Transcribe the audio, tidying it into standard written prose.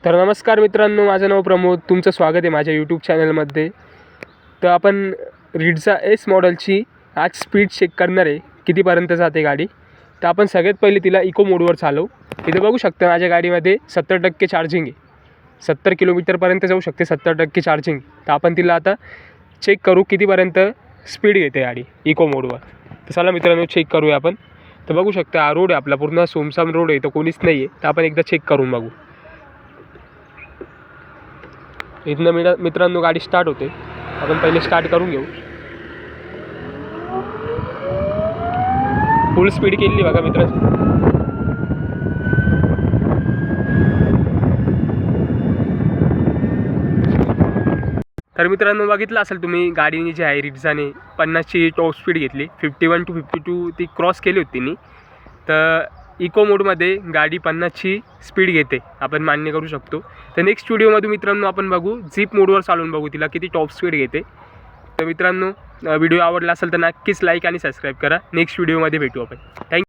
तर नमस्कार मित्रांनो, माझं नाव प्रमोद. तुमचं स्वागत आहे माझ्या यूट्यूब चॅनलमध्ये. तर आपण रिडझा एस मॉडेलची आज स्पीड चेक करणार आहे, कितीपर्यंत जाते गाडी. तर आपण सगळ्यात पहिले तिला इको मोडवर चालवू. इथे बघू शकता माझ्या गाडीमध्ये 70% चार्जिंग आहे. 70 किलोमीटरपर्यंत जाऊ शकते 70% चार्जिंग. तर आपण तिला आता चेक करू कितीपर्यंत स्पीड घेते गाडी इको मोडवर. तर चला मित्रांनो, चेक करूया आपण. तर बघू शकता हा रोड आहे आपला, पूर्ण सुमसाम रोड आहे, तर कोणीच नाही आहे. तर आपण एकदा चेक करून बघू. इथनं मित्रांनो गाडी स्टार्ट होते. आपण पहिले स्टार्ट करून घेऊ. फुल स्पीड केली बघा मित्रांनो. तर मित्रांनो, बघितलं असेल तुम्ही, गाडीने जी आहे रिडझाने 50ची टॉप स्पीड घेतली. 51 to 52 ती क्रॉस केली होती तिने. तर इको मोडमध्ये गाडी 50ची स्पीड घेते, आपण मान्य करू शकतो. तर नेक्स्ट व्हिडिओमध्ये मित्रांनो आपण बघू, झिप मोडवर चालवून बघू तिला किती टॉप स्पीड घेते. तर मित्रांनो, व्हिडिओ आवडला असेल तर नक्कीच लाईक आणि सबस्क्राईब करा. नेक्स्ट व्हिडिओमध्ये भेटू आपण. थँक्यू.